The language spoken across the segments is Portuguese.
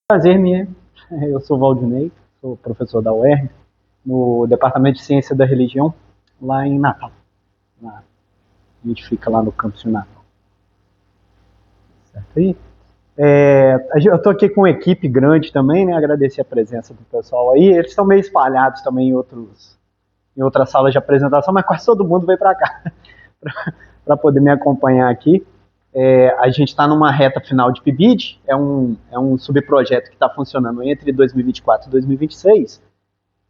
Prazer, Mia. Eu sou Valdinei, sou professor da UERN, no Departamento de Ciência da Religião, lá em Natal. A gente fica lá no campus de Natal. Certo aí? Eu estou aqui com uma equipe grande também, né? Agradecer a presença do pessoal aí. Eles estão meio espalhados também em outras salas de apresentação, mas quase todo mundo veio para cá para poder me acompanhar aqui. A gente está numa reta final de PIBID, é um subprojeto que está funcionando entre 2024 e 2026,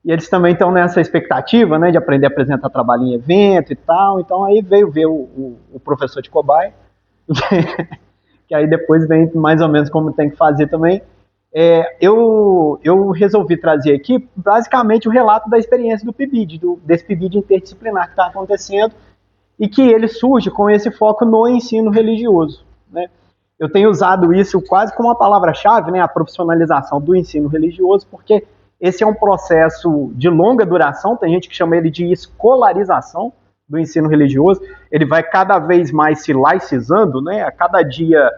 e eles também estão nessa expectativa, né, de aprender a apresentar trabalho em evento e tal. Então aí veio ver o professor de cobaia, que aí depois vem mais ou menos como tem que fazer também. Eu resolvi trazer aqui basicamente o relato da experiência do PIBID, desse PIBID interdisciplinar que está acontecendo, e que ele surge com esse foco no ensino religioso, né? Eu tenho usado isso quase como uma palavra-chave, né, a profissionalização do ensino religioso, porque esse é um processo de longa duração, tem gente que chama ele de escolarização do ensino religioso, ele vai cada vez mais se laicizando, né, a cada dia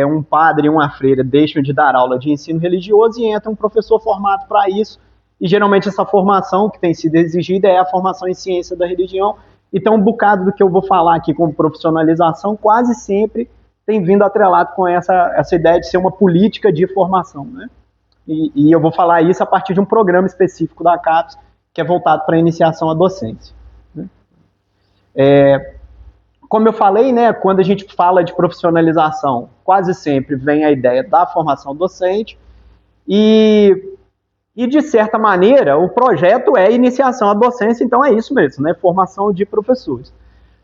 um padre e uma freira deixam de dar aula de ensino religioso e entra um professor formado para isso, e geralmente essa formação que tem sido exigida é a formação em ciência da religião. Então, um bocado do que eu vou falar aqui como profissionalização quase sempre tem vindo atrelado com essa ideia de ser uma política de formação, né? E eu vou falar isso a partir de um programa específico da CAPES, que é voltado para a iniciação à docência, né? Como eu falei, né, quando a gente fala de profissionalização, quase sempre vem a ideia da formação docente, e de certa maneira, o projeto é iniciação à docência, então é isso mesmo, né? Formação de professores.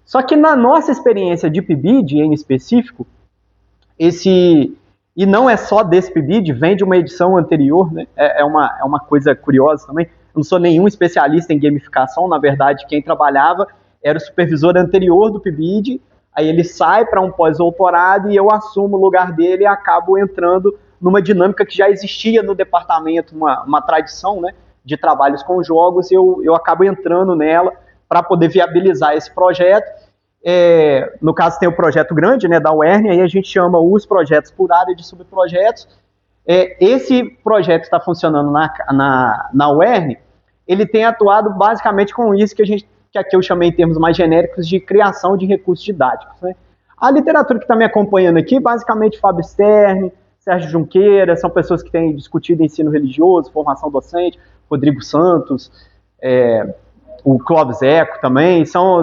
Só que na nossa experiência de PIBID, em específico, e não é só desse PIBID, vem de uma edição anterior, né? É uma coisa curiosa também. Eu não sou nenhum especialista em gamificação, na verdade, quem trabalhava era o supervisor anterior do PIBID, aí ele sai para um pós-doutorado e eu assumo o lugar dele e acabo entrando numa dinâmica que já existia no departamento, uma tradição, né, de trabalhos com jogos, e eu acabo entrando nela para poder viabilizar esse projeto. No caso tem o projeto grande, né, da UERN, aí a gente chama os projetos por área de subprojetos. Esse projeto está funcionando na UERN, ele tem atuado basicamente com isso que aqui eu chamei em termos mais genéricos de criação de recursos didáticos, né? A literatura que está me acompanhando aqui, basicamente Fábio Stern, Sérgio Junqueira, são pessoas que têm discutido ensino religioso, formação docente, Rodrigo Santos, o Clóvis Eco também, são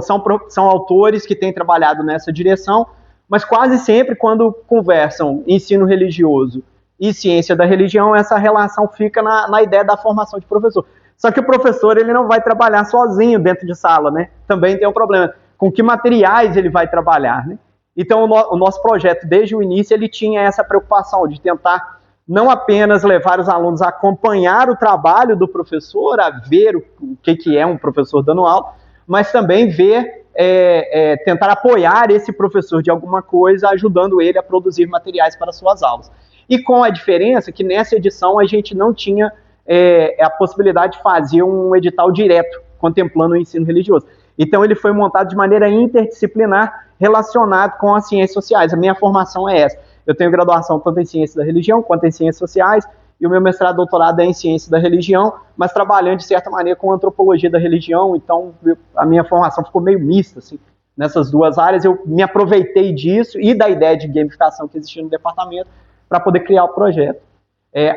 autores que têm trabalhado nessa direção, mas quase sempre quando conversam ensino religioso e ciência da religião, essa relação fica na ideia da formação de professor. Só que o professor ele não vai trabalhar sozinho dentro de sala, né? Também tem um problema. Com que materiais ele vai trabalhar, né? Então, o nosso projeto, desde o início, ele tinha essa preocupação de tentar não apenas levar os alunos a acompanhar o trabalho do professor, a ver o que é um professor dando aula, mas também tentar apoiar esse professor de alguma coisa, ajudando ele a produzir materiais para suas aulas. E com a diferença que nessa edição a gente não tinha a possibilidade de fazer um edital direto, contemplando o ensino religioso. Então, ele foi montado de maneira interdisciplinar, relacionado com as ciências sociais. A minha formação é essa. Eu tenho graduação tanto em ciência da religião quanto em ciências sociais, e o meu mestrado e doutorado é em ciência da religião, mas trabalhando, de certa maneira, com antropologia da religião. Então, a minha formação ficou meio mista, assim, nessas duas áreas. Eu me aproveitei disso e da ideia de gamificação que existia no departamento para poder criar o projeto.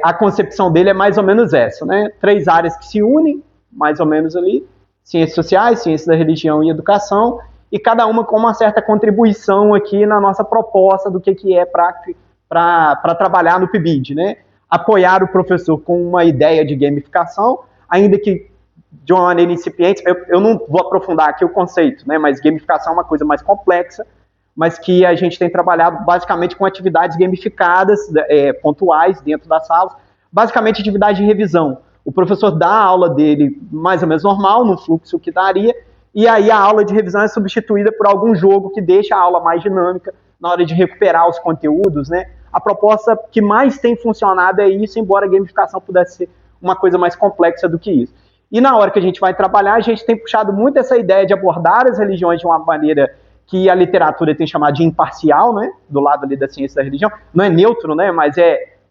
A concepção dele é mais ou menos essa, né? 3 áreas que se unem, mais ou menos ali: ciências sociais, ciência da religião e educação, e cada uma com uma certa contribuição aqui na nossa proposta do que é para trabalhar no PIBID, né? Apoiar o professor com uma ideia de gamificação, ainda que de uma maneira incipiente. Eu não vou aprofundar aqui o conceito, né? Mas gamificação é uma coisa mais complexa, mas que a gente tem trabalhado basicamente com atividades gamificadas, pontuais dentro das salas, basicamente atividade de revisão. O professor dá a aula dele mais ou menos normal, no fluxo que daria, e aí a aula de revisão é substituída por algum jogo que deixa a aula mais dinâmica na hora de recuperar os conteúdos, né? A proposta que mais tem funcionado é isso, embora a gamificação pudesse ser uma coisa mais complexa do que isso. E na hora que a gente vai trabalhar, a gente tem puxado muito essa ideia de abordar as religiões de uma maneira que a literatura tem chamado de imparcial, né? Do lado ali da ciência da religião. Não é neutro, né? Mas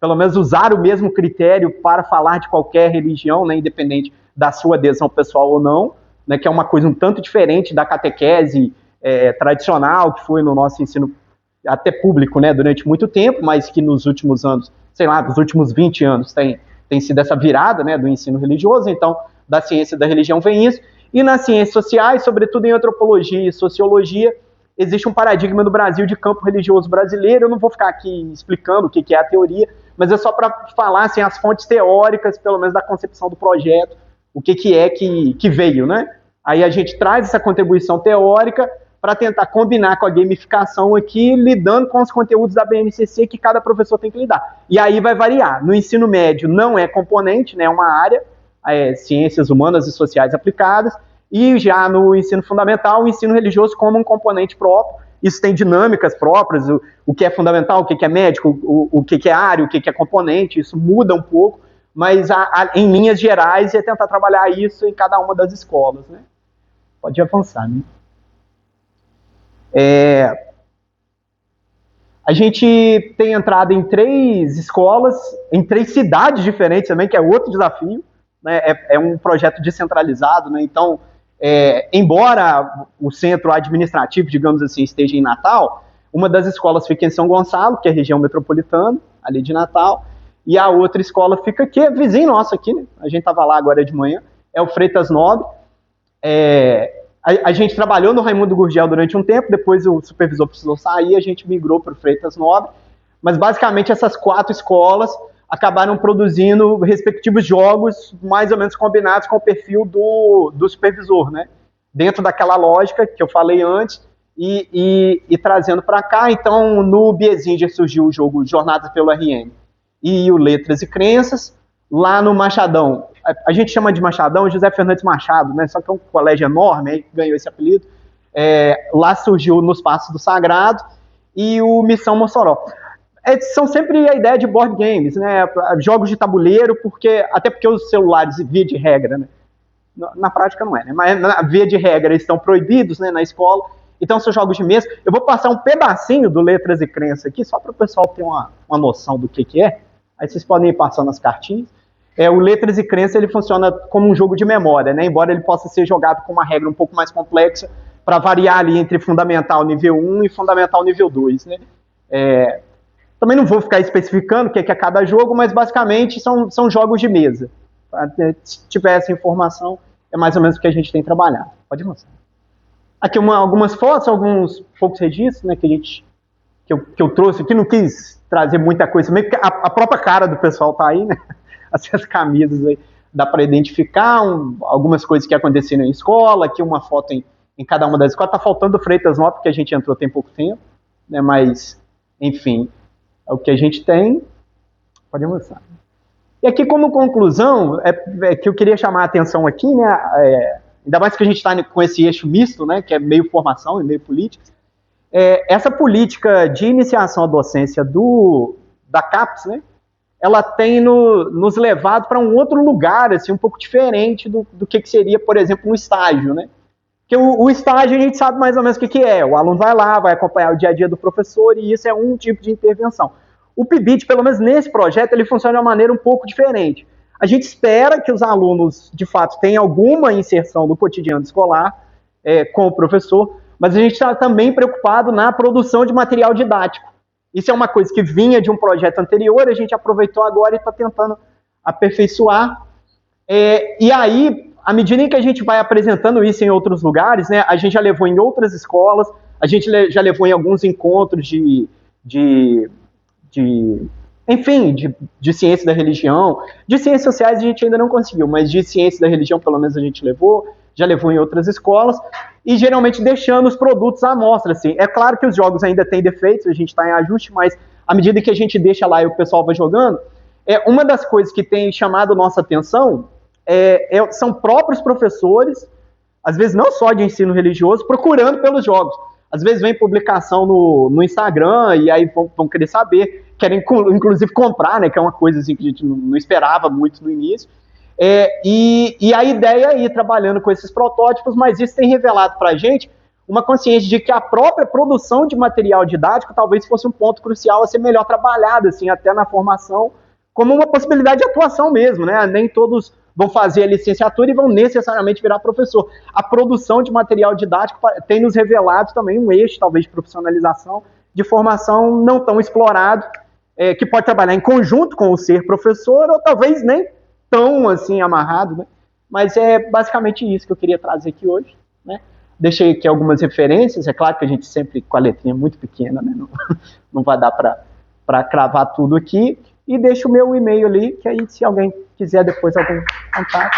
pelo menos usar o mesmo critério para falar de qualquer religião, né, independente da sua adesão pessoal ou não, né, que é uma coisa um tanto diferente da catequese tradicional, que foi no nosso ensino até público, né, durante muito tempo, mas que nos últimos anos, sei lá, nos últimos 20 anos tem sido essa virada, né, do ensino religioso. Então, da ciência da religião vem isso, e nas ciências sociais, sobretudo em antropologia e sociologia, existe um paradigma no Brasil de campo religioso brasileiro. Eu não vou ficar aqui explicando o que é a teoria, mas é só para falar assim, as fontes teóricas, pelo menos da concepção do projeto, o que é que veio, né? Aí a gente traz essa contribuição teórica para tentar combinar com a gamificação aqui, lidando com os conteúdos da BNCC que cada professor tem que lidar. E aí vai variar. No ensino médio não é componente, né, é uma área, ciências humanas e sociais aplicadas, e já no ensino fundamental, o ensino religioso como um componente próprio. Isso tem dinâmicas próprias, o que é fundamental, o que é médico, o que é área, o que é componente, isso muda um pouco, mas em linhas gerais é tentar trabalhar isso em cada uma das escolas, né? Pode avançar, né? A gente tem entrado em 3 escolas, em 3 cidades diferentes também, que é outro desafio, né? É um projeto descentralizado, né? Então, embora o centro administrativo, digamos assim, esteja em Natal, uma das escolas fica em São Gonçalo, que é a região metropolitana, ali de Natal, e a outra escola fica aqui, é vizinho nosso aqui, né? A gente estava lá agora de manhã, é o Freitas Nobre. A gente trabalhou no Raimundo Gurgel durante um tempo, depois o supervisor precisou sair, a gente migrou para o Freitas Nobre, mas basicamente essas 4 escolas acabaram produzindo respectivos jogos mais ou menos combinados com o perfil do supervisor, né? Dentro daquela lógica que eu falei antes, e trazendo para cá. Então, no Biezinger surgiu o jogo Jornadas pelo RM e o Letras e Crenças. Lá no Machadão, a gente chama de Machadão José Fernandes Machado, né? Só que é um colégio enorme, aí ganhou esse apelido. Lá surgiu Nos Passos do Sagrado e o Missão Mossoró. São sempre a ideia de board games, né? Jogos de tabuleiro, até porque os celulares, via de regra, né? Na prática não é, né? Mas via de regra estão proibidos, né, na escola. Então são jogos de mesa. Eu vou passar um pedacinho do Letras e Crença aqui, só para o pessoal ter uma noção do que é. Aí vocês podem ir passando as cartinhas. O Letras e Crença, ele funciona como um jogo de memória, né? Embora ele possa ser jogado com uma regra um pouco mais complexa, para variar ali entre fundamental nível 1 e fundamental nível 2, né? Também não vou ficar especificando o que é cada jogo, mas basicamente são jogos de mesa. Se tiver essa informação, é mais ou menos o que a gente tem trabalhado. Pode mostrar. Aqui algumas fotos, alguns poucos registros, né, que eu trouxe aqui. Não quis trazer muita coisa também, porque a própria cara do pessoal está aí, né? Essas camisas aí dá para identificar algumas coisas que aconteceram na escola. Aqui uma foto em cada uma das escolas. Está faltando o Freitas Nobre, porque a gente entrou tem pouco tempo, né? Mas, enfim, é o que a gente tem. Pode avançar. E aqui, como conclusão, que eu queria chamar a atenção aqui, né? Ainda mais que a gente está com esse eixo misto, né? Que é meio formação e meio política. Essa política de iniciação à docência da CAPES, né? Ela tem nos levado para um outro lugar, assim, um pouco diferente do que seria, por exemplo, um estágio, né? Porque o estágio a gente sabe mais ou menos o que é. O aluno vai lá, vai acompanhar o dia a dia do professor, e isso é um tipo de intervenção. O PIBIT, pelo menos nesse projeto, ele funciona de uma maneira um pouco diferente. A gente espera que os alunos, de fato, tenham alguma inserção no cotidiano escolar com o professor, mas a gente está também preocupado na produção de material didático. Isso é uma coisa que vinha de um projeto anterior, a gente aproveitou agora e está tentando aperfeiçoar. E aí, à medida em que a gente vai apresentando isso em outros lugares, né, a gente já levou em outras escolas, a gente já levou em alguns encontros de ciência da religião. De ciências sociais a gente ainda não conseguiu, mas de ciência da religião pelo menos a gente já levou em outras escolas, e geralmente deixando os produtos à mostra, assim. É claro que os jogos ainda têm defeitos, a gente está em ajuste, mas à medida que a gente deixa lá e o pessoal vai jogando, uma das coisas que tem chamado nossa atenção são próprios professores, às vezes não só de ensino religioso, procurando pelos jogos. Às vezes vem publicação no Instagram, e aí vão querer saber, querem inclusive comprar, né, que é uma coisa assim, que a gente não esperava muito no início. E a ideia é ir trabalhando com esses protótipos, mas isso tem revelado para a gente uma consciência de que a própria produção de material didático talvez fosse um ponto crucial a ser melhor trabalhado, assim, até na formação, como uma possibilidade de atuação mesmo, né? Nem todos vão fazer a licenciatura e vão necessariamente virar professor. A produção de material didático tem nos revelado também um eixo, talvez, de profissionalização, de formação não tão explorado, que pode trabalhar em conjunto com o ser professor, ou talvez nem tão assim amarrado, né? Mas é basicamente isso que eu queria trazer aqui hoje, né? Deixei aqui algumas referências, é claro que a gente sempre com a letrinha muito pequena, né? Não vai dar para cravar tudo aqui, e deixo o meu e-mail ali, que aí se alguém quiser depois algum contato.